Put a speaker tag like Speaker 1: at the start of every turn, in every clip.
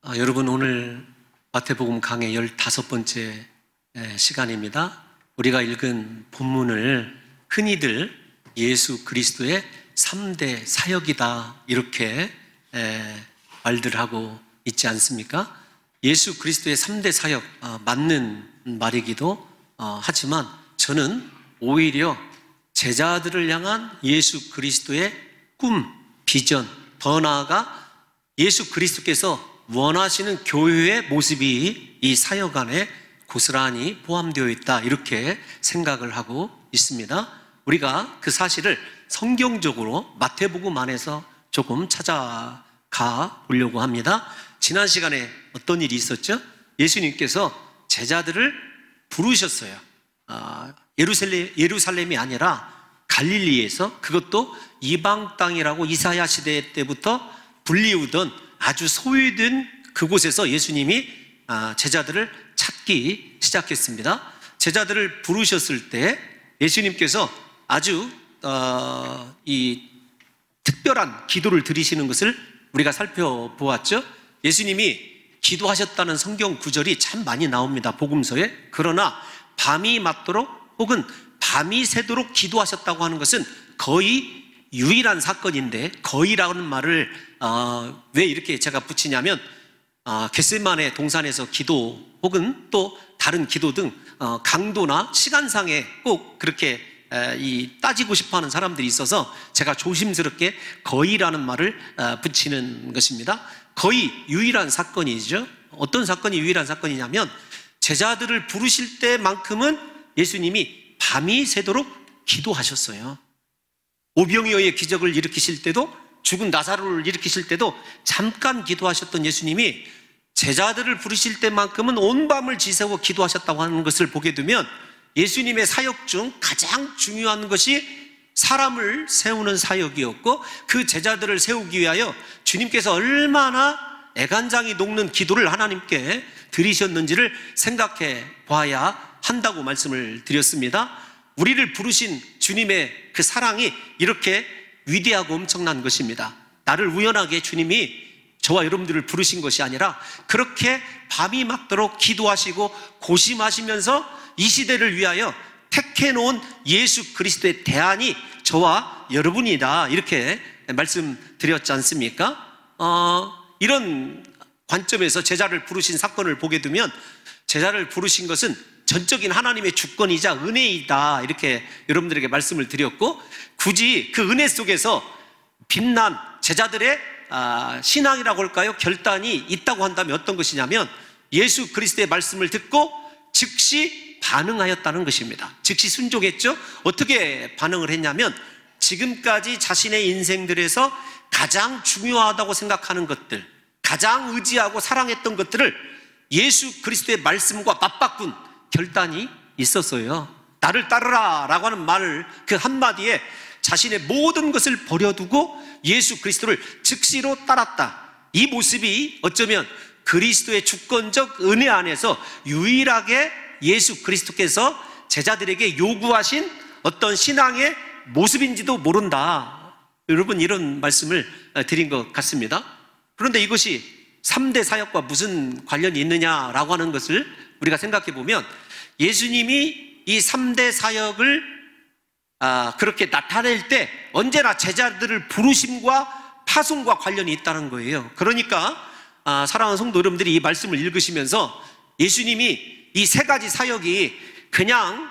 Speaker 1: 여러분, 오늘 마태복음 강의 15번째 시간입니다. 우리가 읽은 본문을 흔히들 예수 그리스도의 3대 사역이다 이렇게 말들 하고 있지 않습니까? 예수 그리스도의 3대 사역, 맞는 말이기도 하지만 저는 오히려 제자들을 향한 예수 그리스도의 꿈, 비전, 더 나아가 예수 그리스도께서 원하시는 교회의 모습이 이 사역 안에 고스란히 포함되어 있다 이렇게 생각을 하고 있습니다. 우리가 그 사실을 성경적으로 마태복음 안에서 조금 찾아가 보려고 합니다. 지난 시간에 어떤 일이 있었죠? 예수님께서 제자들을 부르셨어요. 예루살렘이 아니라 갈릴리에서, 그것도 이방 땅이라고 이사야 시대 때부터 불리우던 아주 소외된 그곳에서 예수님이 제자들을 찾기 시작했습니다. 제자들을 부르셨을 때 예수님께서 아주 이 특별한 기도를 드리시는 것을 우리가 살펴보았죠. 예수님이 기도하셨다는 성경 구절이 참 많이 나옵니다, 복음서에. 그러나 밤이 맞도록 혹은 밤이 새도록 기도하셨다고 하는 것은 거의 유일한 사건인데, 거의라는 말을 왜 이렇게 제가 붙이냐면 겟세마네 동산에서 기도 혹은 또 다른 기도 등 강도나 시간상에 꼭 그렇게 따지고 싶어하는 사람들이 있어서 제가 조심스럽게 거의라는 말을 붙이는 것입니다. 거의 유일한 사건이죠. 어떤 사건이 유일한 사건이냐면 제자들을 부르실 때만큼은 예수님이 밤이 새도록 기도하셨어요. 오병이어의 기적을 일으키실 때도, 죽은 나사로를 일으키실 때도 잠깐 기도하셨던 예수님이 제자들을 부르실 때만큼은 온 밤을 지새워 기도하셨다고 하는 것을 보게 되면 예수님의 사역 중 가장 중요한 것이 사람을 세우는 사역이었고, 그 제자들을 세우기 위하여 주님께서 얼마나 애간장이 녹는 기도를 하나님께 드리셨는지를 생각해 봐야 한다고 말씀을 드렸습니다. 우리를 부르신 주님의 그 사랑이 이렇게 위대하고 엄청난 것입니다. 나를 우연하게 주님이 저와 여러분들을 부르신 것이 아니라 그렇게 밤이 맞도록 기도하시고 고심하시면서 이 시대를 위하여 택해 놓은 예수 그리스도의 대안이 저와 여러분이다 이렇게 말씀드렸지 않습니까? 이런 관점에서 제자를 부르신 사건을 보게 되면 제자를 부르신 것은 전적인 하나님의 주권이자 은혜이다 이렇게 여러분들에게 말씀을 드렸고, 굳이 그 은혜 속에서 빛난 제자들의 신앙이라고 할까요? 결단이 있다고 한다면 어떤 것이냐면 예수 그리스도의 말씀을 듣고 즉시 반응하였다는 것입니다. 즉시 순종했죠. 어떻게 반응을 했냐면 지금까지 자신의 인생들에서 가장 중요하다고 생각하는 것들, 가장 의지하고 사랑했던 것들을 예수 그리스도의 말씀과 맞바꾼 결단이 있었어요. 나를 따르라 라고 하는 말을 그 한마디에 자신의 모든 것을 버려두고 예수 그리스도를 즉시로 따랐다. 이 모습이 어쩌면 그리스도의 주권적 은혜 안에서 유일하게 예수 그리스도께서 제자들에게 요구하신 어떤 신앙의 모습인지도 모른다. 여러분, 이런 말씀을 드린 것 같습니다. 그런데 이것이 3대 사역과 무슨 관련이 있느냐라고 하는 것을 우리가 생각해 보면 예수님이 이 3대 사역을 그렇게 나타낼 때 언제나 제자들을 부르심과 파송과 관련이 있다는 거예요. 그러니까 사랑하는 성도 여러분들이 이 말씀을 읽으시면서 예수님이 이 세 가지 사역이 그냥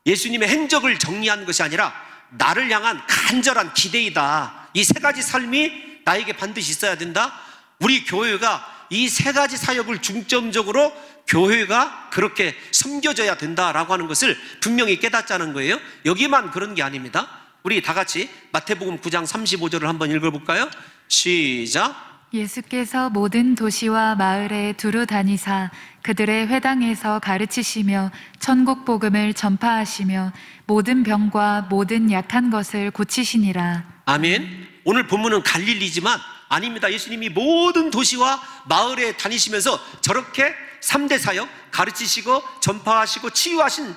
Speaker 1: 예수님의 행적을 정리하는 것이 아니라 나를 향한 간절한 기대이다. 이 세 가지 삶이 나에게 반드시 있어야 된다. 우리 교회가 이 세 가지 사역을 중점적으로 교회가 그렇게 섬겨져야 된다라고 하는 것을 분명히 깨닫자는 거예요. 여기만 그런 게 아닙니다. 우리 다 같이 마태복음 9장 35절을 한번 읽어볼까요? 시작.
Speaker 2: 예수께서 모든 도시와 마을에 두루 다니사 그들의 회당에서 가르치시며 천국 복음을 전파하시며 모든 병과 모든 약한 것을 고치시니라.
Speaker 1: 아멘. 오늘 본문은 갈릴리지만 아닙니다. 예수님이 모든 도시와 마을에 다니시면서 저렇게 3대 사역, 가르치시고 전파하시고 치유하신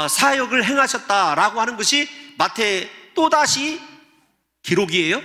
Speaker 1: 사역을 행하셨다라고 하는 것이 마태 또다시 기록이에요.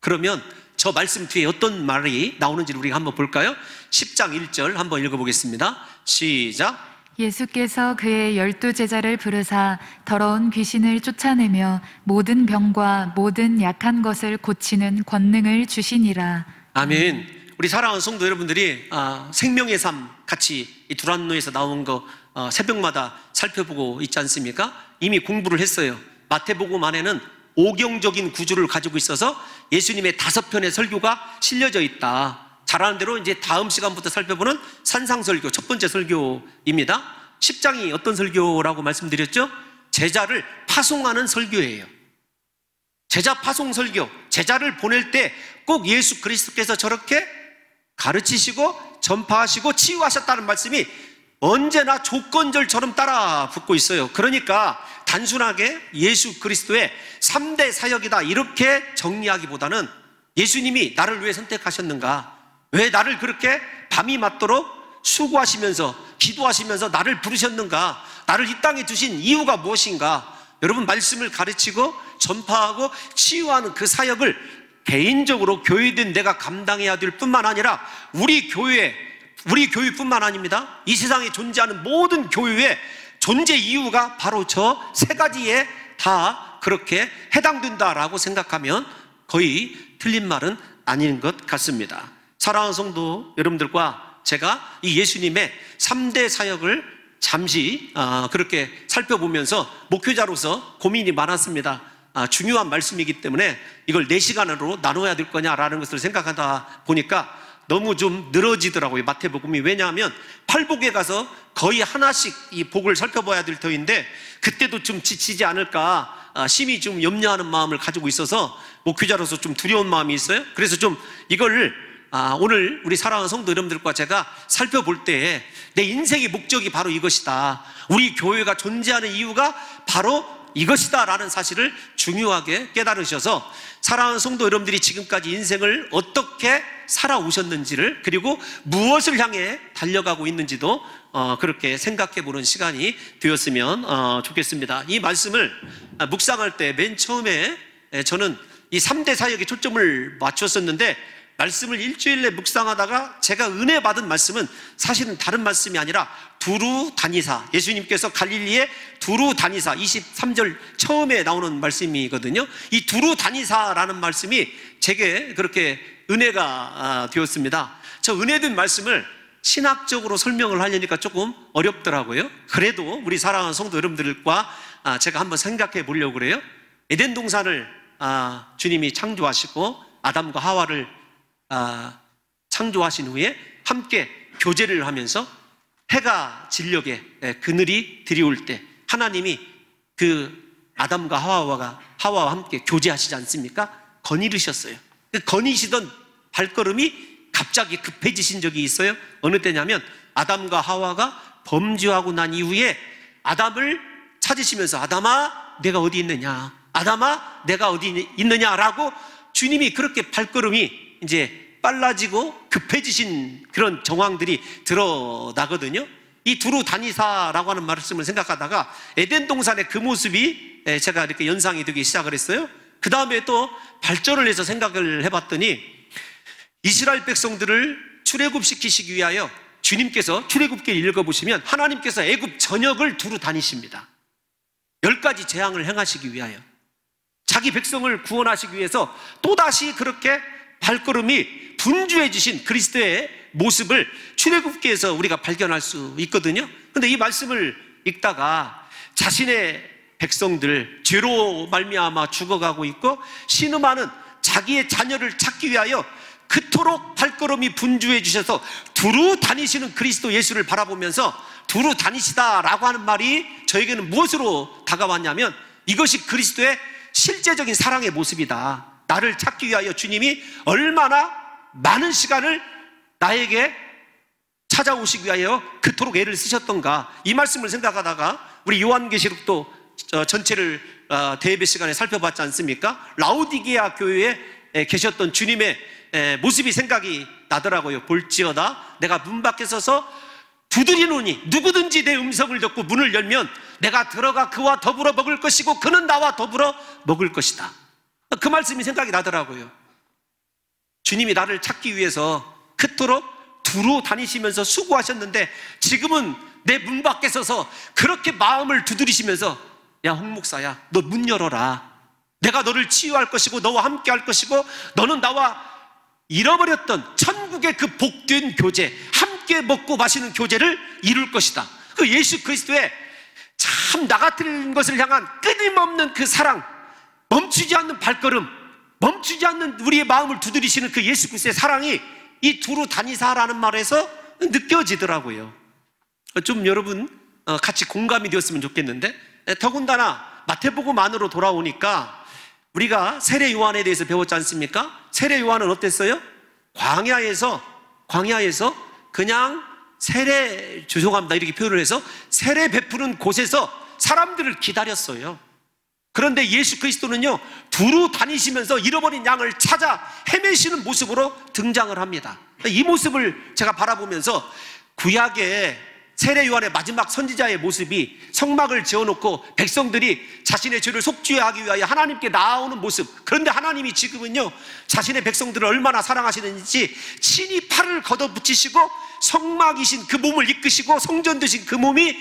Speaker 1: 그러면 저 말씀 뒤에 어떤 말이 나오는지를 우리가 한번 볼까요? 10장 1절 한번 읽어보겠습니다. 시작.
Speaker 2: 예수께서 그의 12제자를 부르사 더러운 귀신을 쫓아내며 모든 병과 모든 약한 것을 고치는 권능을 주시니라.
Speaker 1: 아멘. 우리 사랑하는 성도 여러분들이 생명의 삶 같이 이 두란노에서 나온 거 새벽마다 살펴보고 있지 않습니까? 이미 공부를 했어요. 마태복음 안에는 오경적인 구조를 가지고 있어서 예수님의 5편의 설교가 실려져 있다. 잘하는 대로 이제 다음 시간부터 살펴보는 산상설교 첫 번째 설교입니다. 10장이 어떤 설교라고 말씀드렸죠? 제자를 파송하는 설교예요. 제자 파송 설교, 제자를 보낼 때 꼭 예수 그리스도께서 저렇게 가르치시고 전파하시고 치유하셨다는 말씀이 언제나 조건절처럼 따라 붙고 있어요. 그러니까 단순하게 예수 그리스도의 3대 사역이다 이렇게 정리하기보다는 예수님이 나를 왜 선택하셨는가, 왜 나를 그렇게 밤이 맞도록 수고하시면서 기도하시면서 나를 부르셨는가, 나를 이 땅에 두신 이유가 무엇인가, 여러분 말씀을 가르치고 전파하고 치유하는 그 사역을 개인적으로 교회된 내가 감당해야 될 뿐만 아니라 우리 교회뿐만 아닙니다. 이 세상에 존재하는 모든 교회의 존재 이유가 바로 저 3가지에 다 그렇게 해당된다라고 생각하면 거의 틀린 말은 아닌 것 같습니다. 사랑하는 성도 여러분들과 제가 이 예수님의 3대 사역을 잠시 그렇게 살펴보면서 목회자로서 고민이 많았습니다. 중요한 말씀이기 때문에 이걸 4시간으로 나눠야 될 거냐라는 것을 생각하다 보니까 너무 좀 늘어지더라고요, 마태복음이. 왜냐하면 팔복에 가서 거의 하나씩 이 복을 살펴봐야 될 터인데 그때도 좀 지치지 않을까 심히 좀 염려하는 마음을 가지고 있어서 목회자로서 좀 두려운 마음이 있어요. 그래서 좀 이걸 오늘 우리 사랑하는 성도 여러분들과 제가 살펴볼 때에 내 인생의 목적이 바로 이것이다, 우리 교회가 존재하는 이유가 바로 이것이다 라는 사실을 중요하게 깨달으셔서 사랑하는 성도 여러분들이 지금까지 인생을 어떻게 살아오셨는지를, 그리고 무엇을 향해 달려가고 있는지도 그렇게 생각해 보는 시간이 되었으면 좋겠습니다. 이 말씀을 묵상할 때 맨 처음에 저는 이 3대 사역에 초점을 맞췄었는데 말씀을 일주일 내 묵상하다가 제가 은혜 받은 말씀은 사실은 다른 말씀이 아니라 두루 다니사, 예수님께서 갈릴리에 두루 다니사 23절 처음에 나오는 말씀이거든요. 이 두루 다니사라는 말씀이 제게 그렇게 은혜가 되었습니다. 저 은혜된 말씀을 신학적으로 설명을 하려니까 조금 어렵더라고요. 그래도 우리 사랑하는 성도 여러분들과 제가 한번 생각해 보려고 그래요. 에덴 동산을 주님이 창조하시고 아담과 하와를 창조하신 후에 함께 교제를 하면서 해가 진녘에 그늘이 드리울 때 하나님이 그 아담과 하와와 함께 교제하시지 않습니까? 거니르셨어요. 그 거니시던 발걸음이 갑자기 급해지신 적이 있어요. 어느 때냐면 아담과 하와가 범죄하고 난 이후에 아담을 찾으시면서 아담아 내가 어디 있느냐, 아담아 내가 어디 있느냐라고 주님이 그렇게 발걸음이 이제 빨라지고 급해지신 그런 정황들이 드러나거든요. 이 두루 다니사라고 하는 말씀을 생각하다가 에덴 동산의 그 모습이 제가 이렇게 연상이 되기 시작을 했어요. 그 다음에 또 발전을 해서 생각을 해봤더니 이스라엘 백성들을 출애굽시키시기 위하여 주님께서 출애굽기를 읽어보시면 하나님께서 애굽 전역을 두루 다니십니다. 10가지 재앙을 행하시기 위하여, 자기 백성을 구원하시기 위해서 또다시 그렇게 발걸음이 분주해지신 그리스도의 모습을 출애굽기에서 우리가 발견할 수 있거든요. 그런데 이 말씀을 읽다가 자신의 백성들 죄로 말미암아 죽어가고 있고 신음하는 자기의 자녀를 찾기 위하여 그토록 발걸음이 분주해지셔서 두루 다니시는 그리스도 예수를 바라보면서 두루 다니시다라고 하는 말이 저에게는 무엇으로 다가왔냐면 이것이 그리스도의 실제적인 사랑의 모습이다. 나를 찾기 위하여 주님이 얼마나 많은 시간을 나에게 찾아오시기 위하여 그토록 애를 쓰셨던가, 이 말씀을 생각하다가 우리 요한계시록도 전체를 대예배 시간에 살펴봤지 않습니까? 라오디게아 교회에 계셨던 주님의 모습이 생각이 나더라고요. 볼지어다 내가 문 밖에 서서 두드리노니 누구든지 내 음성을 듣고 문을 열면 내가 들어가 그와 더불어 먹을 것이고 그는 나와 더불어 먹을 것이다. 그 말씀이 생각이 나더라고요. 주님이 나를 찾기 위해서 그토록 두루 다니시면서 수고하셨는데 지금은 내 문 밖에 서서 그렇게 마음을 두드리시면서 야, 홍 목사야, 너 문 열어라. 내가 너를 치유할 것이고 너와 함께 할 것이고 너는 나와 잃어버렸던 천국의 그 복된 교제, 함께 먹고 마시는 교제를 이룰 것이다. 그 예수 그리스도의 참 나 같은 것을 향한 끊임없는 그 사랑, 멈추지 않는 발걸음, 멈추지 않는 우리의 마음을 두드리시는 그 예수 그리스도의 사랑이 이 두루 다니사라는 말에서 느껴지더라고요. 좀 여러분 같이 공감이 되었으면 좋겠는데, 더군다나 마태복음 안으로 돌아오니까 우리가 세례 요한에 대해서 배웠지 않습니까? 세례 요한은 어땠어요? 광야에서 그냥 죄송합니다 이렇게 표현을 해서 세례 베푸는 곳에서 사람들을 기다렸어요. 그런데 예수 그리스도는요, 두루 다니시면서 잃어버린 양을 찾아 헤매시는 모습으로 등장을 합니다. 이 모습을 제가 바라보면서 구약의 세례 요한의 마지막 선지자의 모습이 성막을 지어놓고 백성들이 자신의 죄를 속죄하기 위하여 하나님께 나아오는 모습, 그런데 하나님이 지금은요 자신의 백성들을 얼마나 사랑하시는지 친히 팔을 걷어붙이시고 성막이신 그 몸을 이끄시고 성전 되신 그 몸이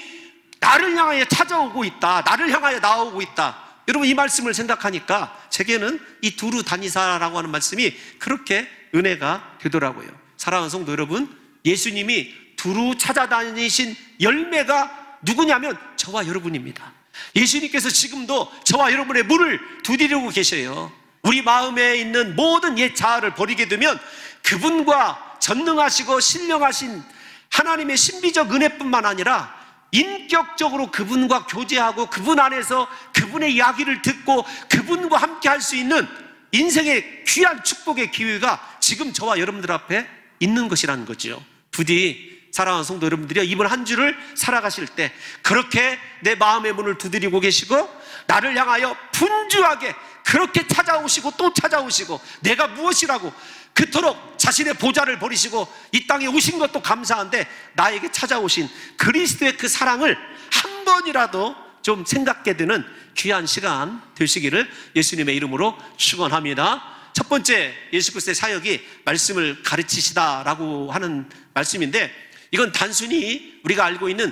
Speaker 1: 나를 향하여 찾아오고 있다, 나를 향하여 나아오고 있다. 여러분, 이 말씀을 생각하니까 제게는 이 두루 다니사라고 하는 말씀이 그렇게 은혜가 되더라고요. 사랑하는 성도 여러분, 예수님이 두루 찾아다니신 열매가 누구냐면 저와 여러분입니다. 예수님께서 지금도 저와 여러분의 문을 두드리고 계셔요. 우리 마음에 있는 모든 옛 자아를 버리게 되면 그분과 전능하시고 신령하신 하나님의 신비적 은혜뿐만 아니라 인격적으로 그분과 교제하고 그분 안에서 그분의 이야기를 듣고 그분과 함께 할 수 있는 인생의 귀한 축복의 기회가 지금 저와 여러분들 앞에 있는 것이라는 거죠. 부디 사랑하는 성도 여러분들이 이번 한 주를 살아가실 때 그렇게 내 마음의 문을 두드리고 계시고 나를 향하여 분주하게 그렇게 찾아오시고 또 찾아오시고 내가 무엇이라고 그토록 자신의 보좌를 버리시고 이 땅에 오신 것도 감사한데 나에게 찾아오신 그리스도의 그 사랑을 한 번이라도 좀 생각게 되는 귀한 시간 되시기를 예수님의 이름으로 축원합니다. 첫 번째, 예수 그리스도의 사역이 말씀을 가르치시다라고 하는 말씀인데, 이건 단순히 우리가 알고 있는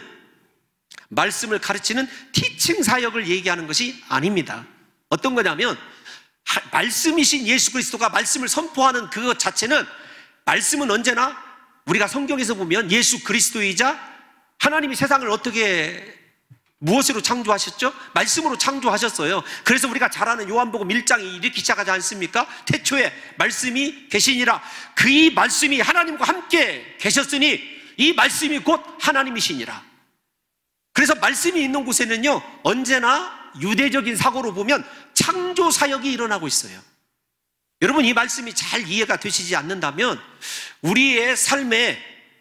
Speaker 1: 말씀을 가르치는 티칭 사역을 얘기하는 것이 아닙니다. 어떤 거냐면 말씀이신 예수 그리스도가 말씀을 선포하는 그것 자체는, 말씀은 언제나 우리가 성경에서 보면 예수 그리스도이자 하나님이 세상을 어떻게 무엇으로 창조하셨죠? 말씀으로 창조하셨어요. 그래서 우리가 잘 아는 요한복음 1장이 이렇게 시작하지 않습니까? 태초에 말씀이 계시니라. 그 이 말씀이 하나님과 함께 계셨으니 이 말씀이 곧 하나님이시니라. 그래서 말씀이 있는 곳에는요 언제나 유대적인 사고로 보면 창조 사역이 일어나고 있어요. 여러분, 이 말씀이 잘 이해가 되시지 않는다면 우리의 삶에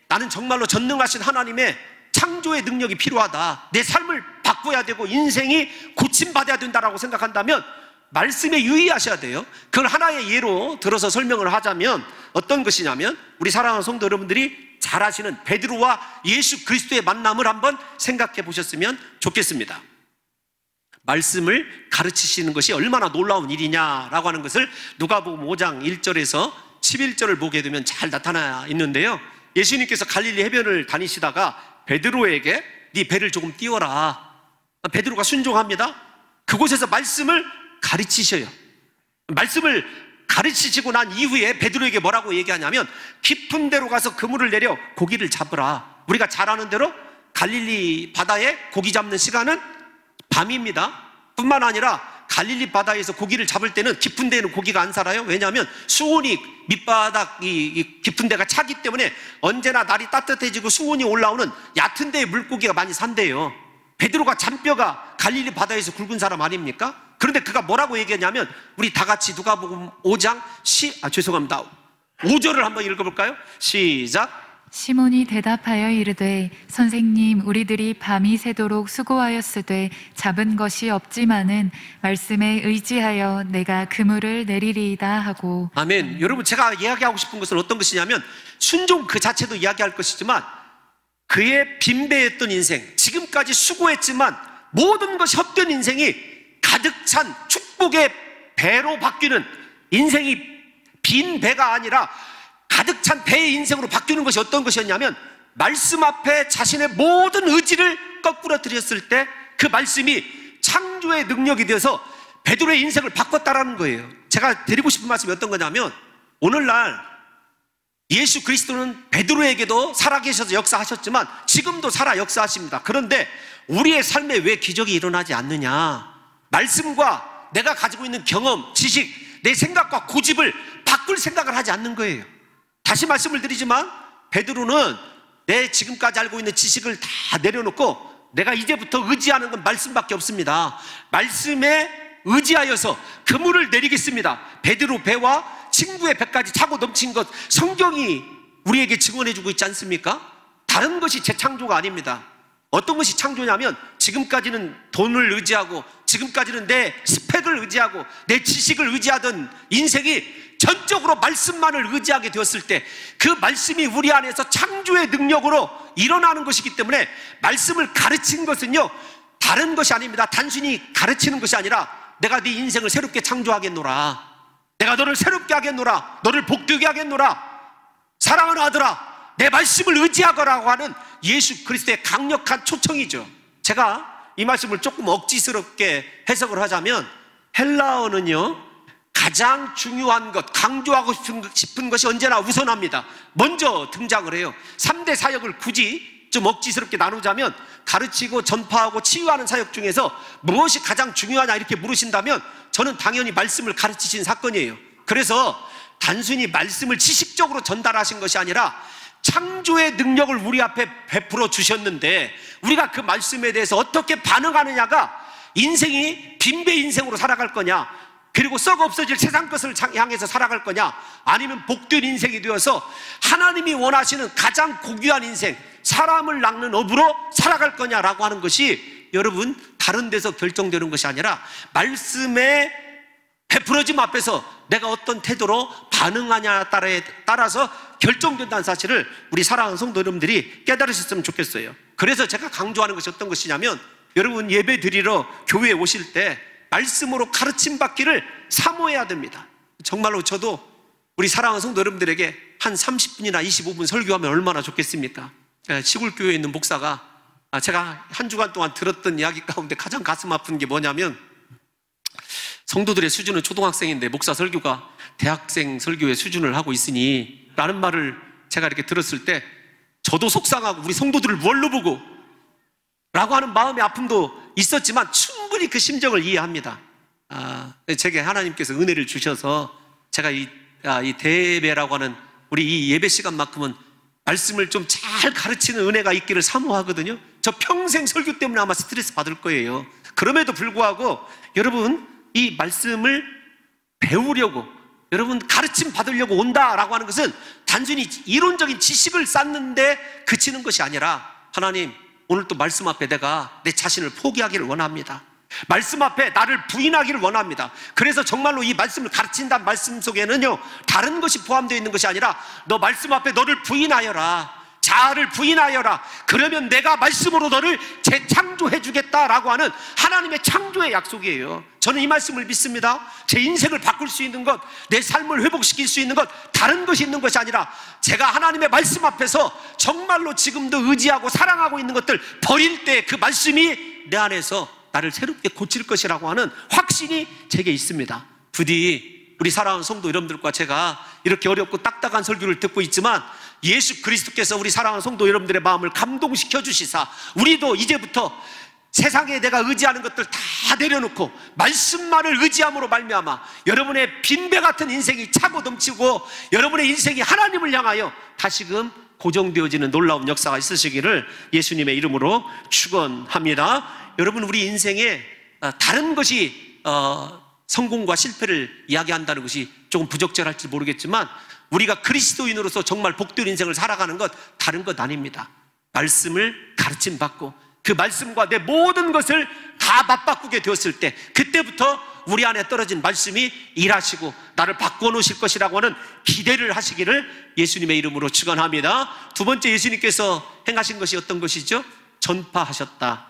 Speaker 1: 나는 정말로 전능하신 하나님의 창조의 능력이 필요하다, 내 삶을 바꿔야 되고 인생이 고침받아야 된다라고 생각한다면 말씀에 유의하셔야 돼요. 그걸 하나의 예로 들어서 설명을 하자면 어떤 것이냐면, 우리 사랑하는 성도 여러분들이 잘 아시는 베드로와 예수 그리스도의 만남을 한번 생각해 보셨으면 좋겠습니다. 말씀을 가르치시는 것이 얼마나 놀라운 일이냐라고 하는 것을 누가복음 5장 1절에서 11절을 보게 되면 잘 나타나 있는데요, 예수님께서 갈릴리 해변을 다니시다가 베드로에게 네 배를 조금 띄워라. 베드로가 순종합니다. 그곳에서 말씀을 가르치셔요. 말씀을 가르치시고 난 이후에 베드로에게 뭐라고 얘기하냐면, 깊은 데로 가서 그물을 내려 고기를 잡으라. 우리가 잘 아는 대로 갈릴리 바다에 고기 잡는 시간은 밤입니다. 뿐만 아니라 갈릴리 바다에서 고기를 잡을 때는 깊은 데는 고기가 안 살아요. 왜냐하면 수온이 밑바닥 이 깊은 데가 차기 때문에 언제나 날이 따뜻해지고 수온이 올라오는 얕은 데에 물고기가 많이 산대요. 베드로가 잔뼈가 갈릴리 바다에서 굵은 사람 아닙니까? 그런데 그가 뭐라고 얘기했냐면, 우리 다 같이 누가복음 5장 5절을 한번 읽어볼까요? 시작.
Speaker 2: 시몬이 대답하여 이르되 선생님, 우리들이 밤이 새도록 수고하였으되 잡은 것이 없지만은 말씀에 의지하여 내가 그물을 내리리이다 하고.
Speaker 1: 아멘. 여러분, 제가 이야기하고 싶은 것은 어떤 것이냐면, 순종 그 자체도 이야기할 것이지만 그의 빈배했던 인생, 지금까지 수고했지만 모든 것이 헛된 인생이 가득 찬 축복의 배로 바뀌는 인생이 빈 배가 아니라 가득 찬 배의 인생으로 바뀌는 것이 어떤 것이었냐면, 말씀 앞에 자신의 모든 의지를 거꾸로 들였을 때 그 말씀이 창조의 능력이 되어서 베드로의 인생을 바꿨다라는 거예요. 제가 드리고 싶은 말씀이 어떤 거냐면, 오늘날 예수 그리스도는 베드로에게도 살아계셔서 역사하셨지만 지금도 살아 역사하십니다. 그런데 우리의 삶에 왜 기적이 일어나지 않느냐? 말씀과 내가 가지고 있는 경험, 지식, 내 생각과 고집을 바꿀 생각을 하지 않는 거예요. 다시 말씀을 드리지만, 베드로는 내 지금까지 알고 있는 지식을 다 내려놓고 내가 이제부터 의지하는 건 말씀밖에 없습니다. 말씀에 의지하여서 그물을 내리겠습니다. 베드로 배와 친구의 배까지 차고 넘친 것, 성경이 우리에게 증언해주고 있지 않습니까? 다른 것이 재창조가 아닙니다. 어떤 것이 창조냐면, 지금까지는 돈을 의지하고, 지금까지는 내 스펙을 의지하고, 내 지식을 의지하던 인생이 전적으로 말씀만을 의지하게 되었을 때, 그 말씀이 우리 안에서 창조의 능력으로 일어나는 것이기 때문에, 말씀을 가르친 것은요, 다른 것이 아닙니다. 단순히 가르치는 것이 아니라, 내가 네 인생을 새롭게 창조하겠노라, 내가 너를 새롭게 하겠노라, 너를 복되게 하겠노라, 사랑하는 아들아, 내 말씀을 의지하거라고 하는 예수 그리스도의 강력한 초청이죠. 제가 이 말씀을 조금 억지스럽게 해석을 하자면, 헬라어는요, 가장 중요한 것, 강조하고 싶은 것이 언제나 우선합니다. 먼저 등장을 해요. 3대 사역을 굳이 좀 억지스럽게 나누자면, 가르치고 전파하고 치유하는 사역 중에서 무엇이 가장 중요하냐 이렇게 물으신다면, 저는 당연히 말씀을 가르치신 사건이에요. 그래서 단순히 말씀을 지식적으로 전달하신 것이 아니라 창조의 능력을 우리 앞에 베풀어 주셨는데, 우리가 그 말씀에 대해서 어떻게 반응하느냐가 인생이 빈배 인생으로 살아갈 거냐, 그리고 썩 없어질 세상 것을 향해서 살아갈 거냐, 아니면 복된 인생이 되어서 하나님이 원하시는 가장 고귀한 인생, 사람을 낚는 업으로 살아갈 거냐라고 하는 것이, 여러분, 다른 데서 결정되는 것이 아니라 말씀에 베풀어짐 앞에서 내가 어떤 태도로 반응하냐에 따라서 결정된다는 사실을 우리 사랑하는 성도 여러분들이 깨달으셨으면 좋겠어요. 그래서 제가 강조하는 것이 어떤 것이냐면, 여러분 예배 드리러 교회에 오실 때 말씀으로 가르침 받기를 사모해야 됩니다. 정말로 저도 우리 사랑하는 성도 여러분들에게 한 30분이나 25분 설교하면 얼마나 좋겠습니까? 시골 교회에 있는 목사가, 제가 한 주간 동안 들었던 이야기 가운데 가장 가슴 아픈 게 뭐냐면, 성도들의 수준은 초등학생인데 목사 설교가 대학생 설교의 수준을 하고 있으니 라는 말을 제가 이렇게 들었을 때, 저도 속상하고 우리 성도들을 뭘로 보고 라고 하는 마음의 아픔도 있었지만 충분히 그 심정을 이해합니다. 제게 하나님께서 은혜를 주셔서 제가 이 대예배라고 하는 우리 이 예배 시간만큼은 말씀을 좀 잘 가르치는 은혜가 있기를 사모하거든요. 저 평생 설교 때문에 아마 스트레스 받을 거예요. 그럼에도 불구하고 여러분, 이 말씀을 배우려고, 여러분 가르침 받으려고 온다라고 하는 것은 단순히 이론적인 지식을 쌓는데 그치는 것이 아니라, 하나님, 오늘 또 말씀 앞에 내가 내 자신을 포기하기를 원합니다. 말씀 앞에 나를 부인하기를 원합니다. 그래서 정말로 이 말씀을 가르친다는 말씀 속에는요, 다른 것이 포함되어 있는 것이 아니라, 너 말씀 앞에 너를 부인하여라, 자아를 부인하여라, 그러면 내가 말씀으로 너를 재창조해 주겠다라고 하는 하나님의 창조의 약속이에요. 저는 이 말씀을 믿습니다. 제 인생을 바꿀 수 있는 것, 내 삶을 회복시킬 수 있는 것, 다른 것이 있는 것이 아니라, 제가 하나님의 말씀 앞에서 정말로 지금도 의지하고 사랑하고 있는 것들 버릴 때 그 말씀이 내 안에서 나를 새롭게 고칠 것이라고 하는 확신이 제게 있습니다. 부디 우리 사랑하는 성도 여러분들과 제가 이렇게 어렵고 딱딱한 설교를 듣고 있지만, 예수 그리스도께서 우리 사랑하는 성도 여러분들의 마음을 감동시켜 주시사, 우리도 이제부터 세상에 내가 의지하는 것들 다 내려놓고 말씀만을 의지함으로 말미암아 여러분의 빈배 같은 인생이 차고 넘치고, 여러분의 인생이 하나님을 향하여 다시금 고정되어지는 놀라운 역사가 있으시기를 예수님의 이름으로 축원합니다. 여러분, 우리 인생에 다른 것이 성공과 실패를 이야기한다는 것이 조금 부적절할지 모르겠지만, 우리가 그리스도인으로서 정말 복된 인생을 살아가는 것 다른 것 아닙니다. 말씀을 가르침 받고 그 말씀과 내 모든 것을 다 맞바꾸게 되었을 때, 그때부터 우리 안에 떨어진 말씀이 일하시고 나를 바꿔놓으실 것이라고 하는 기대를 하시기를 예수님의 이름으로 축원합니다. 두 번째, 예수님께서 행하신 것이 어떤 것이죠? 전파하셨다.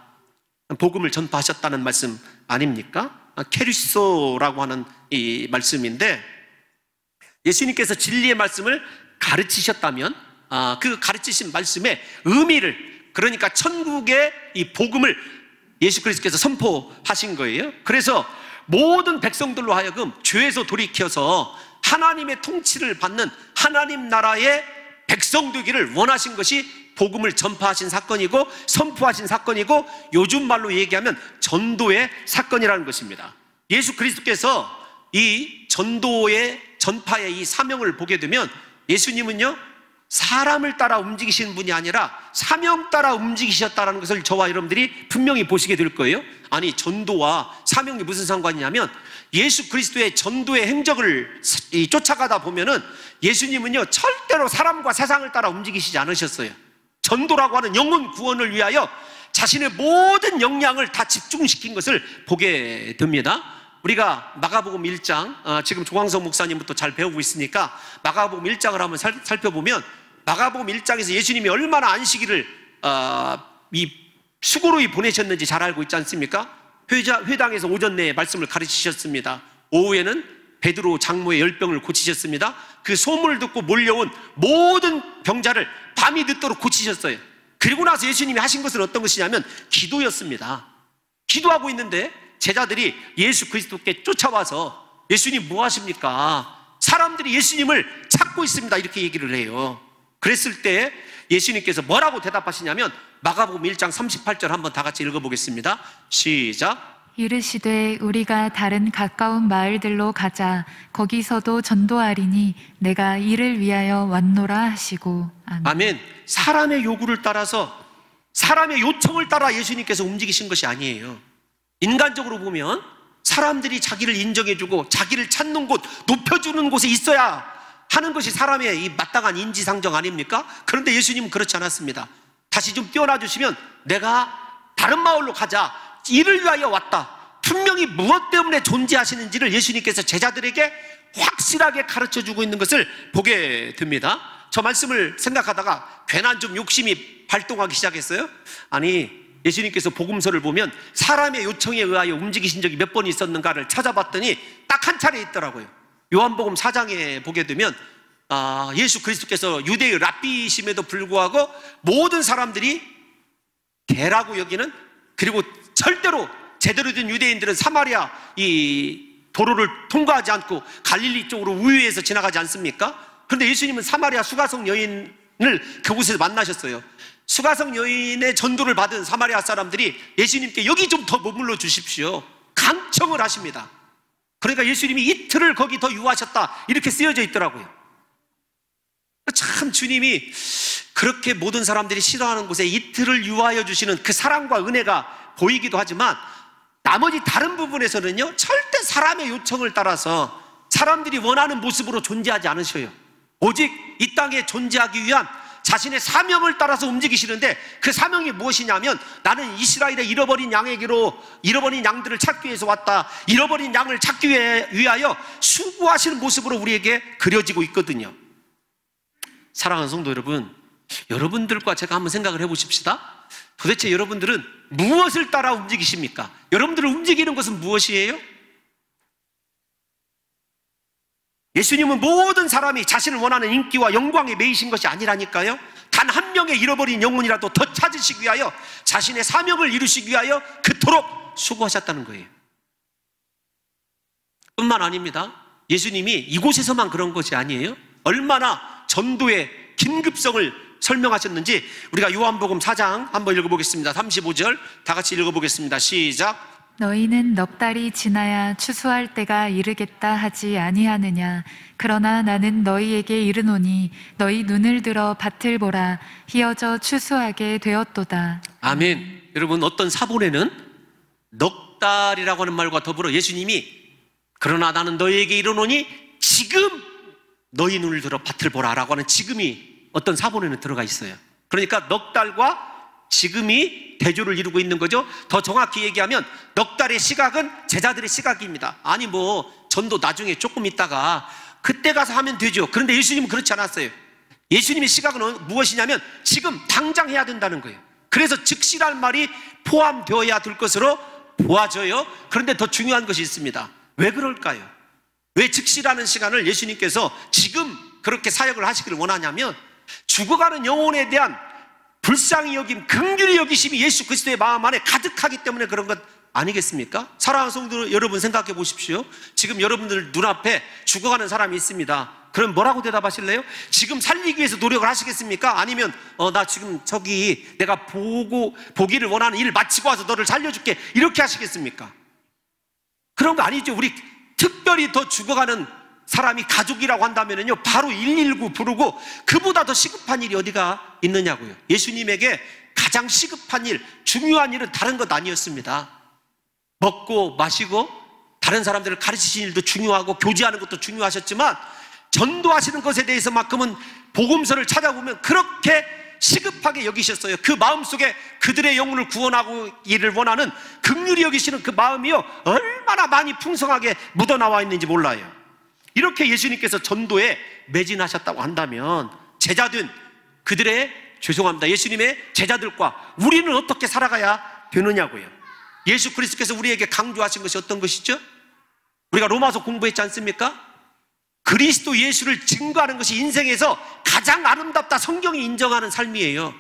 Speaker 1: 복음을 전파하셨다는 말씀 아닙니까? 케리소라고 하는 이 말씀인데, 예수님께서 진리의 말씀을 가르치셨다면 그 가르치신 말씀의 의미를, 그러니까 천국의 이 복음을 예수 그리스도께서 선포하신 거예요. 그래서 모든 백성들로 하여금 죄에서 돌이켜서 하나님의 통치를 받는 하나님 나라의 백성 되기를 원하신 것이 복음을 전파하신 사건이고 선포하신 사건이고 요즘 말로 얘기하면 전도의 사건이라는 것입니다. 예수 그리스도께서 이 전도의 전파의 이 사명을 보게 되면 예수님은요, 사람을 따라 움직이시는 분이 아니라 사명 따라 움직이셨다는 것을 저와 여러분들이 분명히 보시게 될 거예요. 아니, 전도와 사명이 무슨 상관이냐면 예수 그리스도의 전도의 행적을 쫓아가다 보면은 예수님은요, 절대로 사람과 세상을 따라 움직이시지 않으셨어요. 전도라고 하는 영혼 구원을 위하여 자신의 모든 역량을 다 집중시킨 것을 보게 됩니다. 우리가 마가복음 1장, 지금 조광석 목사님부터 잘 배우고 있으니까 마가복음 1장을 한번 살펴보면 마가복음 1장에서 예수님이 얼마나 안식일을 이 수고로이 보내셨는지 잘 알고 있지 않습니까? 회당에서 오전 내에 말씀을 가르치셨습니다. 오후에는 베드로 장모의 열병을 고치셨습니다. 그 소문을 듣고 몰려온 모든 병자를 밤이 늦도록 고치셨어요. 그리고 나서 예수님이 하신 것은 어떤 것이냐면 기도였습니다. 기도하고 있는데 제자들이 예수 그리스도께 쫓아와서 예수님 뭐 하십니까? 사람들이 예수님을 찾고 있습니다. 이렇게 얘기를 해요. 그랬을 때 예수님께서 뭐라고 대답하시냐면 마가복음 1장 38절 한번 다 같이 읽어보겠습니다. 시작.
Speaker 2: 이르시되 우리가 다른 가까운 마을들로 가자. 거기서도 전도하리니 내가 이를 위하여 왔노라 하시고. 아멘.
Speaker 1: 아멘. 사람의 요구를 따라서, 사람의 요청을 따라 예수님께서 움직이신 것이 아니에요. 인간적으로 보면 사람들이 자기를 인정해주고 자기를 찾는 곳, 높여주는 곳에 있어야 하는 것이 사람의 이 마땅한 인지상정 아닙니까? 그런데 예수님은 그렇지 않았습니다. 다시 좀 띄워놔 주시면 내가 다른 마을로 가자. 이를 위하여 왔다. 분명히 무엇 때문에 존재하시는지를 예수님께서 제자들에게 확실하게 가르쳐주고 있는 것을 보게 됩니다. 저 말씀을 생각하다가 괜한 좀 욕심이 발동하기 시작했어요. 아니, 예수님께서 복음서를 보면 사람의 요청에 의하여 움직이신 적이 몇 번 있었는가를 찾아봤더니 딱 한 차례 있더라고요. 요한복음 4장에 보게 되면 예수 그리스도께서 유대의 랍비이심에도 불구하고 모든 사람들이 개라고 여기는, 그리고 절대로 제대로 된 유대인들은 사마리아 이 도로를 통과하지 않고 갈릴리 쪽으로 우회해서 지나가지 않습니까? 그런데 예수님은 사마리아 수가성 여인을 그곳에서 만나셨어요. 수가성 여인의 전도를 받은 사마리아 사람들이 예수님께 여기 좀 더 머물러 주십시오. 강청을 하십니다. 그러니까 예수님이 이틀을 거기 더 유하셨다 이렇게 쓰여져 있더라고요. 참 주님이 그렇게 모든 사람들이 싫어하는 곳에 이틀을 유하여 주시는 그 사랑과 은혜가 보이기도 하지만 나머지 다른 부분에서는요, 절대 사람의 요청을 따라서 사람들이 원하는 모습으로 존재하지 않으셔요. 오직 이 땅에 존재하기 위한 자신의 사명을 따라서 움직이시는데 그 사명이 무엇이냐면 나는 이스라엘의 잃어버린 양에게로 잃어버린 양들을 찾기 위해서 왔다. 잃어버린 양을 찾기 위하여 수고하시는 모습으로 우리에게 그려지고 있거든요. 사랑하는 성도 여러분, 여러분들과 제가 한번 생각을 해보십시다. 도대체 여러분들은 무엇을 따라 움직이십니까? 여러분들을 움직이는 것은 무엇이에요? 예수님은 모든 사람이 자신을 원하는 인기와 영광에 매이신 것이 아니라니까요. 단 한 명의 잃어버린 영혼이라도 더 찾으시기 위하여 자신의 사명을 이루시기 위하여 그토록 수고하셨다는 거예요. 뿐만 아닙니다. 예수님이 이곳에서만 그런 것이 아니에요. 얼마나 전도의 긴급성을 설명하셨는지 우리가 요한복음 4장 한번 읽어보겠습니다. 35절 다 같이 읽어보겠습니다. 시작.
Speaker 2: 너희는 넉 달이 지나야 추수할 때가 이르겠다 하지 아니하느냐. 그러나 나는 너희에게 이르노니 너희 눈을 들어 밭을 보라. 희어져 추수하게 되었도다.
Speaker 1: 아멘. 여러분, 어떤 사본에는 넉 달이라고 하는 말과 더불어 예수님이 그러나 나는 너희에게 이르노니 지금 너희 눈을 들어 밭을 보라 라고 하는 지금이 어떤 사본에는 들어가 있어요. 그러니까 넉 달과 지금이 대조를 이루고 있는 거죠. 더 정확히 얘기하면 넉 달의 시각은 제자들의 시각입니다. 아니 전도 나중에 조금 있다가 그때 가서 하면 되죠. 그런데 예수님은 그렇지 않았어요. 예수님의 시각은 무엇이냐면 지금 당장 해야 된다는 거예요. 그래서 즉시란 말이 포함되어야 될 것으로 보아져요. 그런데 더 중요한 것이 있습니다. 왜 그럴까요? 왜 즉시라는 시간을 예수님께서 지금 그렇게 사역을 하시기를 원하냐면, 죽어가는 영혼에 대한 불쌍히 여김, 긍휼히 여기심이 예수 그리스도의 마음 안에 가득하기 때문에 그런 것 아니겠습니까? 사랑하는 성도 여러분, 생각해 보십시오. 지금 여러분들 눈앞에 죽어가는 사람이 있습니다. 그럼 뭐라고 대답하실래요? 지금 살리기 위해서 노력을 하시겠습니까? 아니면 나 지금 저기 내가 보기를 원하는 일 마치고 와서 너를 살려줄게, 이렇게 하시겠습니까? 그런 거 아니죠. 우리 특별히 더 죽어가는 사람이 가족이라고 한다면요, 바로 119 부르고 그보다 더 시급한 일이 어디가 있느냐고요. 예수님에게 가장 시급한 일, 중요한 일은 다른 것 아니었습니다. 먹고 마시고 다른 사람들을 가르치시는 일도 중요하고 교제하는 것도 중요하셨지만, 전도하시는 것에 대해서만큼은 복음서를 찾아보면 그렇게 시급하게 여기셨어요. 그 마음속에 그들의 영혼을 구원하기를 원하는 긍휼히 여기시는 그 마음이요, 얼마나 많이 풍성하게 묻어나와 있는지 몰라요. 이렇게 예수님께서 전도에 매진하셨다고 한다면, 제자된 그들의, 죄송합니다, 예수님의 제자들과 우리는 어떻게 살아가야 되느냐고요. 예수 그리스도께서 우리에게 강조하신 것이 어떤 것이죠? 우리가 로마서 공부했지 않습니까? 그리스도 예수를 증거하는 것이 인생에서 가장 아름답다, 성경이 인정하는 삶이에요.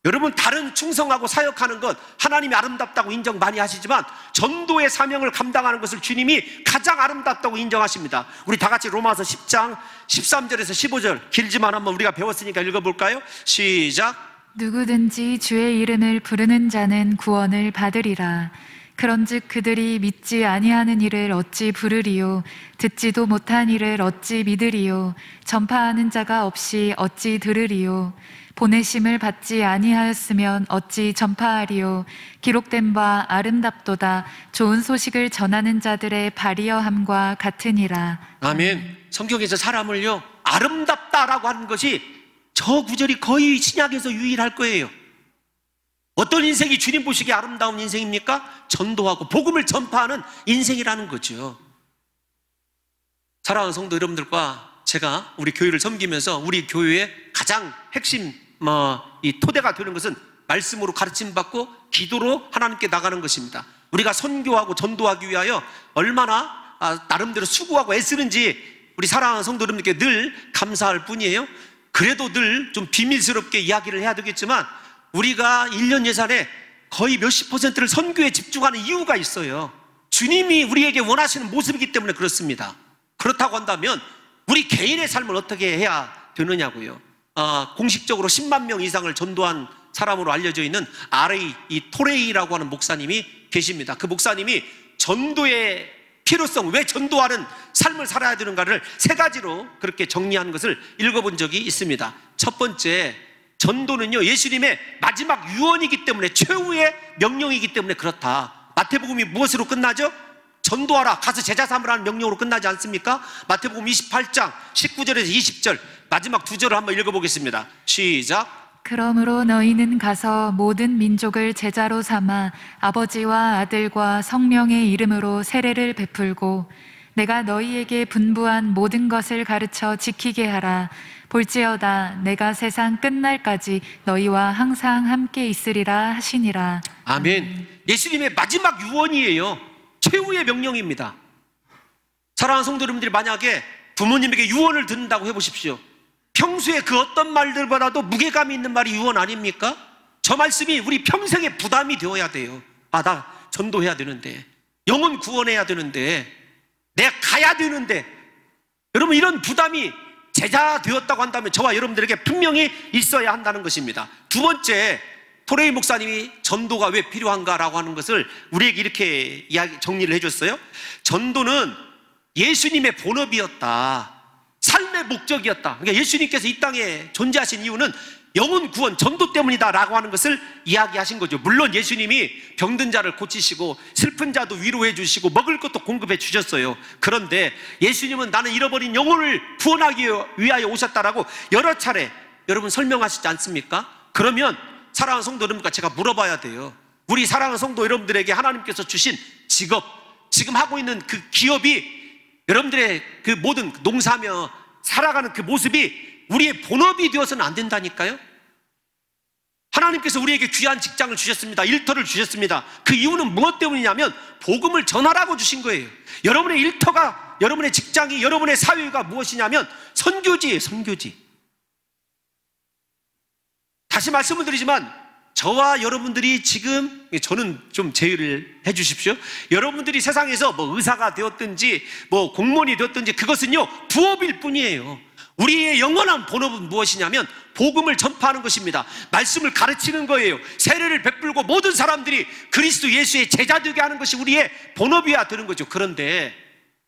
Speaker 1: 여러분, 다른 충성하고 사역하는 것 하나님이 아름답다고 인정 많이 하시지만, 전도의 사명을 감당하는 것을 주님이 가장 아름답다고 인정하십니다. 우리 다 같이 로마서 10장 13절에서 15절, 길지만 한번 우리가 배웠으니까 읽어볼까요? 시작.
Speaker 2: 누구든지 주의 이름을 부르는 자는 구원을 받으리라. 그런즉 그들이 믿지 아니하는 이를 어찌 부르리요? 듣지도 못한 이를 어찌 믿으리요? 전파하는 자가 없이 어찌 들으리요? 보내심을 받지 아니하였으면 어찌 전파하리요? 기록된 바 아름답도다. 좋은 소식을 전하는 자들의 발이여함과 같으니라.
Speaker 1: 아멘. 성경에서 사람을요, 아름답다라고 하는 것이 저 구절이 거의 신약에서 유일할 거예요. 어떤 인생이 주님 보시기에 아름다운 인생입니까? 전도하고 복음을 전파하는 인생이라는 거죠. 사랑하는 성도 여러분들과 제가 우리 교회를 섬기면서 우리 교회의 가장 핵심 이 토대가 되는 것은 말씀으로 가르침 받고 기도로 하나님께 나가는 것입니다. 우리가 선교하고 전도하기 위하여 얼마나 나름대로 수고하고 애쓰는지 우리 사랑하는 성도 여러분들께 늘 감사할 뿐이에요. 그래도 늘 좀 비밀스럽게 이야기를 해야 되겠지만, 우리가 1년 예산에 거의 몇십 %를 선교에 집중하는 이유가 있어요. 주님이 우리에게 원하시는 모습이기 때문에 그렇습니다. 그렇다고 한다면 우리 개인의 삶을 어떻게 해야 되느냐고요. 공식적으로 10만 명 이상을 전도한 사람으로 알려져 있는 이 토레이라고 하는 목사님이 계십니다. 그 목사님이 전도의 필요성, 왜 전도하는 삶을 살아야 되는가를 3가지로 그렇게 정리한 것을 읽어본 적이 있습니다. 첫 번째, 전도는요, 예수님의 마지막 유언이기 때문에, 최후의 명령이기 때문에 그렇다. 마태복음이 무엇으로 끝나죠? 전도하라, 가서 제자 삼으라는 명령으로 끝나지 않습니까? 마태복음 28장 19절에서 20절 마지막 2절을 한번 읽어보겠습니다. 시작.
Speaker 2: 그러므로 너희는 가서 모든 민족을 제자로 삼아 아버지와 아들과 성령의 이름으로 세례를 베풀고 내가 너희에게 분부한 모든 것을 가르쳐 지키게 하라. 볼지어다 내가 세상 끝날까지 너희와 항상 함께 있으리라 하시니라.
Speaker 1: 아멘. 예수님의 마지막 유언이에요. 최후의 명령입니다. 사랑하는 성도 여러분들이 만약에 부모님에게 유언을 듣는다고 해보십시오. 평소에 그 어떤 말들보다도 무게감이 있는 말이 유언 아닙니까? 저 말씀이 우리 평생의 부담이 되어야 돼요. 나 전도해야 되는데, 영혼 구원해야 되는데, 내가 가야 되는데. 여러분, 이런 부담이 제자 되었다고 한다면 저와 여러분들에게 분명히 있어야 한다는 것입니다. 두 번째, 토레이 목사님이 전도가 왜 필요한가라고 하는 것을 우리에게 이렇게 정리를 해줬어요. 전도는 예수님의 본업이었다, 삶의 목적이었다. 그러니까 예수님께서 이 땅에 존재하신 이유는 영혼 구원, 전도 때문이다라고 하는 것을 이야기하신 거죠. 물론 예수님이 병든 자를 고치시고 슬픈 자도 위로해 주시고 먹을 것도 공급해 주셨어요. 그런데 예수님은 나는 잃어버린 영혼을 구원하기 위하여 오셨다라고 여러 차례 여러분 설명하시지 않습니까? 그러면 사랑하는 성도 여러분과 제가 물어봐야 돼요. 우리 사랑하는 성도 여러분들에게 하나님께서 주신 직업, 지금 하고 있는 그 기업이, 여러분들의 그 모든 농사며 살아가는 그 모습이 우리의 본업이 되어서는 안 된다니까요. 하나님께서 우리에게 귀한 직장을 주셨습니다. 일터를 주셨습니다. 그 이유는 무엇 때문이냐면 복음을 전하라고 주신 거예요. 여러분의 일터가 여러분의 직장이, 여러분의 사회가 무엇이냐면 선교지예요, 선교지. 다시 말씀을 드리지만 저와 여러분들이 지금, 저는 좀 제의를 해 주십시오. 여러분들이 세상에서 뭐 의사가 되었든지 뭐 공무원이 되었든지 그것은요 부업일 뿐이에요. 우리의 영원한 본업은 무엇이냐면 복음을 전파하는 것입니다. 말씀을 가르치는 거예요. 세례를 베풀고 모든 사람들이 그리스도 예수의 제자 되게 하는 것이 우리의 본업이어야 되는 거죠. 그런데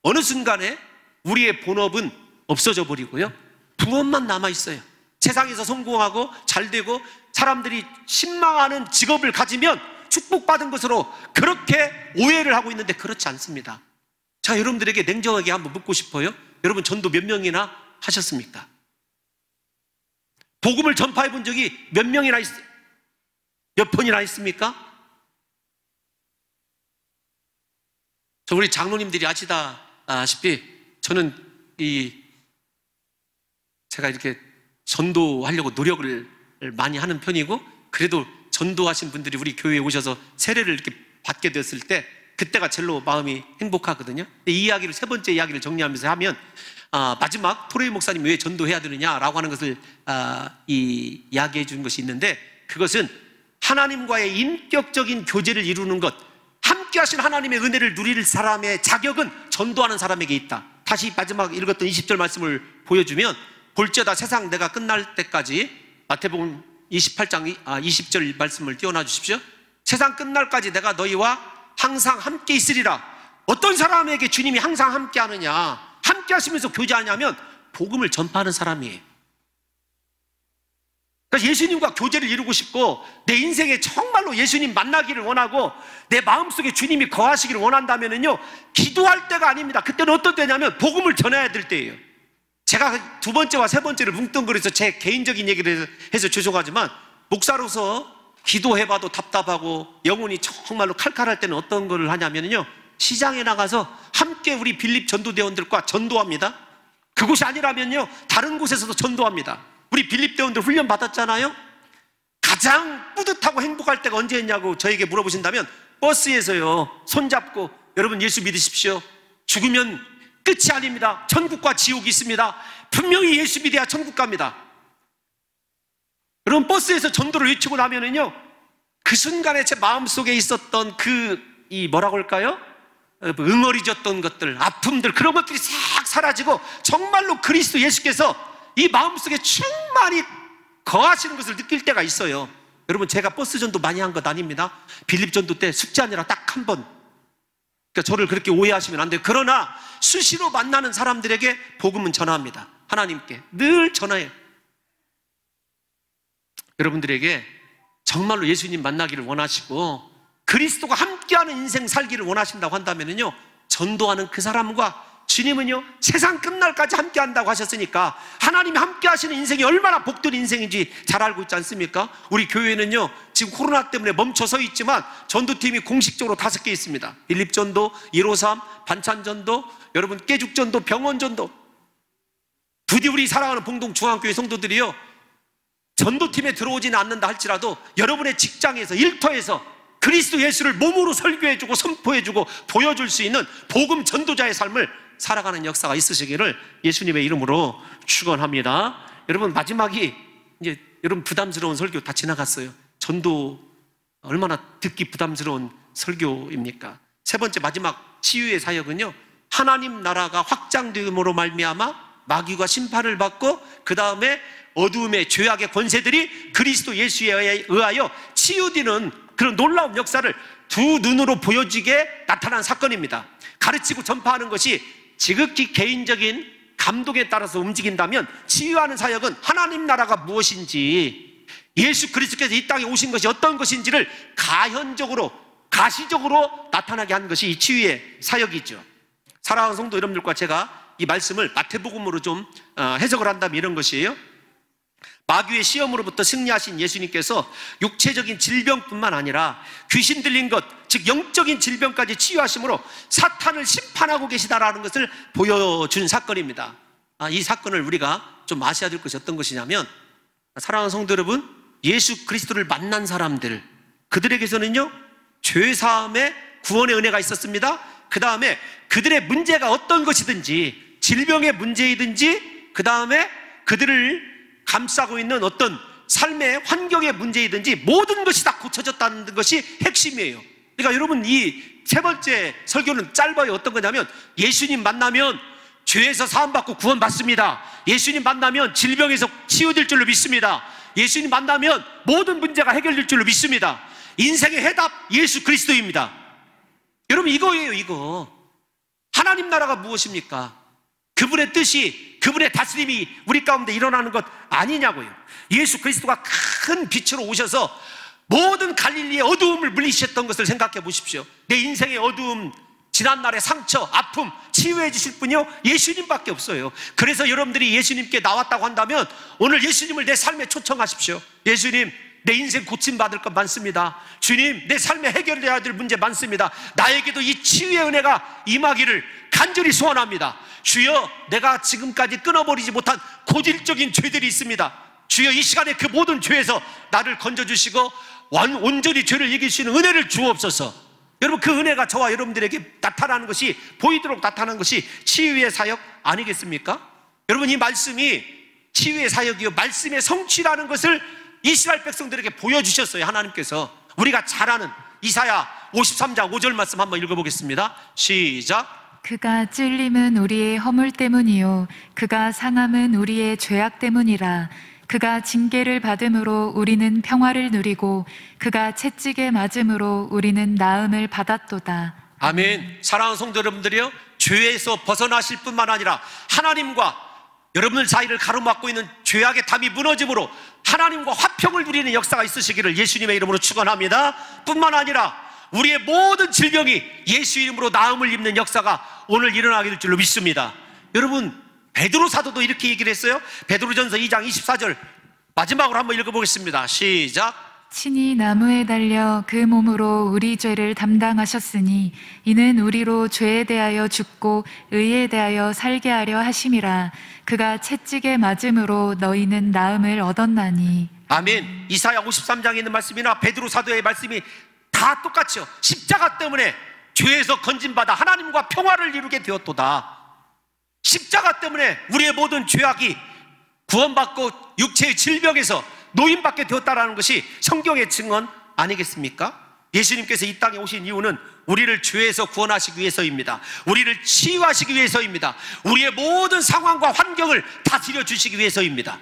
Speaker 1: 어느 순간에 우리의 본업은 없어져 버리고요, 부업만 남아있어요. 세상에서 성공하고 잘되고 사람들이 신망하는 직업을 가지면 축복받은 것으로 그렇게 오해를 하고 있는데 그렇지 않습니다. 자, 여러분들에게 냉정하게 한번 묻고 싶어요. 여러분 전도 몇 명이나 하셨습니까? 복음을 전파해 본 적이 몇 번이나 있습니까? 저 우리 장로님들이 아시다시피 저는 제가 이렇게 전도하려고 노력을 많이 하는 편이고, 그래도 전도하신 분들이 우리 교회에 오셔서 세례를 이렇게 받게 되었을 때 그때가 제일로 마음이 행복하거든요. 이 이야기를, 세 번째 이야기를 정리하면서 하면, 마지막 토레이 목사님 왜 전도해야 되느냐라고 하는 것을 이야기해 준 것이 있는데, 그것은 하나님과의 인격적인 교제를 이루는 것, 함께 하신 하나님의 은혜를 누릴 사람의 자격은 전도하는 사람에게 있다. 다시 마지막 읽었던 20절 말씀을 보여주면, 볼지어다 세상 내가 끝날 때까지, 마태복음 28장 20절 말씀을 띄워놔 주십시오. 세상 끝날까지 내가 너희와 항상 함께 있으리라. 어떤 사람에게 주님이 항상 함께 하느냐, 함께 하시면서 교제하냐면 복음을 전파하는 사람이에요. 그러니까 예수님과 교제를 이루고 싶고 내 인생에 정말로 예수님 만나기를 원하고 내 마음속에 주님이 거하시기를 원한다면요, 기도할 때가 아닙니다. 그때는 어떤 때냐면 복음을 전해야 될 때예요. 제가 두 번째와 세 번째를 뭉뚱그려서 제 개인적인 얘기를 해서 죄송하지만, 목사로서 기도해봐도 답답하고 영혼이 정말로 칼칼할 때는 어떤 걸 하냐면요, 시장에 나가서 함께 우리 빌립 전도대원들과 전도합니다. 그곳이 아니라면요 다른 곳에서도 전도합니다. 우리 빌립 대원들 훈련 받았잖아요. 가장 뿌듯하고 행복할 때가 언제였냐고 저에게 물어보신다면, 버스에서요 손잡고, 여러분 예수 믿으십시오. 죽으면 끝이 아닙니다. 천국과 지옥이 있습니다. 분명히 예수 믿어야 천국 갑니다. 여러분 버스에서 전도를 외치고 나면은요, 그 순간에 제 마음속에 있었던 뭐라고 할까요? 응어리졌던 것들, 아픔들, 그런 것들이 싹 사라지고 정말로 그리스도 예수께서 이 마음속에 충만히 거하시는 것을 느낄 때가 있어요. 여러분 제가 버스 전도 많이 한 것 아닙니다. 빌립 전도 때 숙제 아니라 딱 한 번. 그러니까 저를 그렇게 오해하시면 안 돼요. 그러나 수시로 만나는 사람들에게 복음은 전합니다. 하나님께 늘 전해요. 여러분들에게 정말로 예수님 만나기를 원하시고 그리스도가 함께하는 인생 살기를 원하신다고 한다면요, 전도하는 그 사람과 주님은요 세상 끝날까지 함께한다고 하셨으니까 하나님이 함께하시는 인생이 얼마나 복된 인생인지 잘 알고 있지 않습니까? 우리 교회는요 지금 코로나 때문에 멈춰서 있지만 전도팀이 공식적으로 5개 있습니다. 빌립전도, 153, 반찬전도, 여러분 깨죽전도, 병원전도. 부디 우리 사랑하는 봉동중앙교회 성도들이요 전도팀에 들어오지는 않는다 할지라도 여러분의 직장에서, 일터에서 그리스도 예수를 몸으로 설교해주고 선포해주고 보여줄 수 있는 복음 전도자의 삶을 살아가는 역사가 있으시기를 예수님의 이름으로 축원합니다. 여러분 마지막이 이제 여러분 부담스러운 설교 다 지나갔어요. 전도 얼마나 듣기 부담스러운 설교입니까? 세 번째 마지막 치유의 사역은요, 하나님 나라가 확장됨으로 말미암아 마귀가 심판을 받고 그 다음에 어두움의 죄악의 권세들이 그리스도 예수에 의하여 치유되는 그런 놀라운 역사를 두 눈으로 보여지게 나타난 사건입니다. 가르치고 전파하는 것이 지극히 개인적인 감동에 따라서 움직인다면, 치유하는 사역은 하나님 나라가 무엇인지, 예수 그리스도께서 이 땅에 오신 것이 어떤 것인지를 가현적으로, 가시적으로 나타나게 한 것이 이 치유의 사역이죠. 사랑하는 성도 여러분들과 제가 이 말씀을 마태복음으로 좀 해석을 한다면 이런 것이에요. 마귀의 시험으로부터 승리하신 예수님께서 육체적인 질병뿐만 아니라 귀신 들린 것, 즉 영적인 질병까지 치유하심으로 사탄을 심판하고 계시다라는 것을 보여준 사건입니다. 이 사건을 우리가 좀 아셔야 될 것이 어떤 것이냐면, 사랑하는 성도 여러분, 예수 그리스도를 만난 사람들, 그들에게서는요 죄사함의 구원의 은혜가 있었습니다. 그 다음에 그들의 문제가 어떤 것이든지, 질병의 문제이든지, 그 다음에 그들을 감싸고 있는 어떤 삶의 환경의 문제이든지 모든 것이 다 고쳐졌다는 것이 핵심이에요. 그러니까 여러분, 이 세 번째 설교는 짧아요. 어떤 거냐면, 예수님 만나면 죄에서 사함받고 구원받습니다. 예수님 만나면 질병에서 치유될 줄로 믿습니다. 예수님 만나면 모든 문제가 해결될 줄로 믿습니다. 인생의 해답 예수 그리스도입니다. 여러분, 이거예요. 이거 하나님 나라가 무엇입니까? 그분의 뜻이, 그분의 다스림이 우리 가운데 일어나는 것 아니냐고요. 예수 그리스도가 큰 빛으로 오셔서 모든 갈릴리의 어두움을 물리셨던 것을 생각해 보십시오. 내 인생의 어두움, 지난날의 상처, 아픔 치유해 주실 분이요, 예수님밖에 없어요. 그래서 여러분들이 예수님께 나왔다고 한다면 오늘 예수님을 내 삶에 초청하십시오. 예수님, 내 인생 고침받을 것 많습니다. 주님, 내 삶에 해결돼야 될 문제 많습니다. 나에게도 이 치유의 은혜가 임하기를 간절히 소원합니다. 주여, 내가 지금까지 끊어버리지 못한 고질적인 죄들이 있습니다. 주여, 이 시간에 그 모든 죄에서 나를 건져주시고 온전히 죄를 이길 수 있는 은혜를 주옵소서. 여러분, 그 은혜가 저와 여러분들에게 나타나는 것이, 보이도록 나타나는 것이 치유의 사역 아니겠습니까? 여러분, 이 말씀이 치유의 사역이요, 말씀의 성취라는 것을 이스라엘 백성들에게 보여주셨어요. 하나님께서. 우리가 잘 아는 이사야 53장 5절 말씀 한번 읽어보겠습니다. 시작.
Speaker 2: 그가 찔림은 우리의 허물 때문이요 그가 상함은 우리의 죄악 때문이라. 그가 징계를 받음으로 우리는 평화를 누리고 그가 채찍에 맞음으로 우리는 나음을 받았도다.
Speaker 1: 아멘. 사랑하는 성도 여러분들이요, 죄에서 벗어나실 뿐만 아니라 하나님과 여러분들 사이를 가로막고 있는 죄악의 담이 무너짐으로 하나님과 화평을 누리는 역사가 있으시기를 예수님의 이름으로 축원합니다. 뿐만 아니라 우리의 모든 질병이 예수 이름으로 나음을 입는 역사가 오늘 일어나게 될 줄로 믿습니다. 여러분, 베드로 사도도 이렇게 얘기를 했어요. 베드로전서 2장 24절 마지막으로 한번 읽어보겠습니다. 시작.
Speaker 2: 친히 나무에 달려 그 몸으로 우리 죄를 담당하셨으니 이는 우리로 죄에 대하여 죽고 의에 대하여 살게 하려 하심이라. 그가 채찍에 맞음으로 너희는 나음을 얻었나니.
Speaker 1: 아멘. 이사야 53장에 있는 말씀이나 베드로 사도의 말씀이 다 똑같죠. 십자가 때문에 죄에서 건진받아 하나님과 평화를 이루게 되었도다. 십자가 때문에 우리의 모든 죄악이 구원받고 육체의 질병에서 노인받게 되었다는 것이 성경의 증언 아니겠습니까? 예수님께서 이 땅에 오신 이유는 우리를 죄에서 구원하시기 위해서입니다. 우리를 치유하시기 위해서입니다. 우리의 모든 상황과 환경을 다스려 주시기 위해서입니다.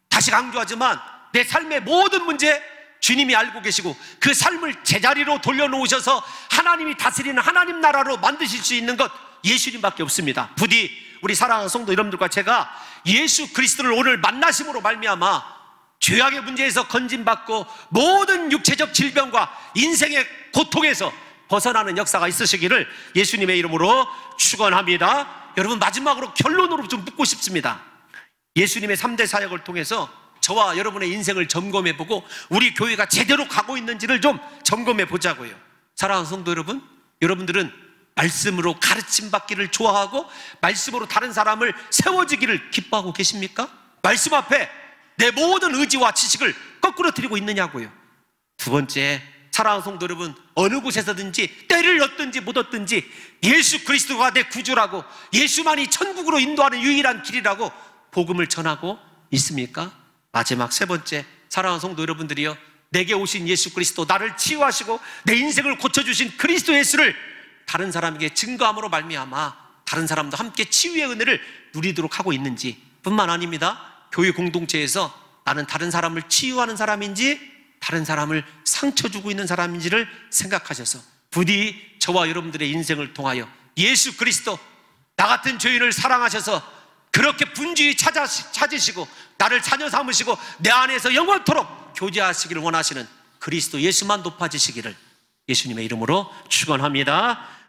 Speaker 1: 다시 강조하지만 내 삶의 모든 문제 주님이 알고 계시고 그 삶을 제자리로 돌려놓으셔서 하나님이 다스리는 하나님 나라로 만드실 수 있는 것 예수님밖에 없습니다. 부디 우리 사랑하는 성도 여러분들과 제가 예수 그리스도를 오늘 만나심으로 말미암아 죄악의 문제에서 건진받고 모든 육체적 질병과 인생의 고통에서 벗어나는 역사가 있으시기를 예수님의 이름으로 축원합니다. 여러분, 마지막으로 결론으로 좀 묻고 싶습니다. 예수님의 3대 사역을 통해서 저와 여러분의 인생을 점검해보고 우리 교회가 제대로 가고 있는지를 좀 점검해 보자고요. 사랑하는 성도 여러분, 여러분들은 말씀으로 가르침 받기를 좋아하고 말씀으로 다른 사람을 세워지기를 기뻐하고 계십니까? 말씀 앞에 내 모든 의지와 지식을 거꾸로 드리고 있느냐고요. 두 번째, 사랑하는 성도 여러분, 어느 곳에서든지 때를 얻든지 못 얻든지 예수 그리스도가 내 구주라고, 예수만이 천국으로 인도하는 유일한 길이라고 복음을 전하고 있습니까? 마지막 세 번째, 사랑하는 성도 여러분들이요, 내게 오신 예수 그리스도, 나를 치유하시고 내 인생을 고쳐주신 그리스도 예수를 다른 사람에게 증거함으로 말미암아 다른 사람도 함께 치유의 은혜를 누리도록 하고 있는지 뿐만 아닙니다. 교회 공동체에서 나는 다른 사람을 치유하는 사람인지 다른 사람을 상처 주고 있는 사람인지를 생각하셔서 부디 저와 여러분들의 인생을 통하여 예수 그리스도, 나 같은 죄인을 사랑하셔서 그렇게 분주히 찾으시고 나를 자녀 삼으시고 내 안에서 영원토록 교제하시기를 원하시는 그리스도 예수만 높아지시기를 예수님의 이름으로 축원합니다.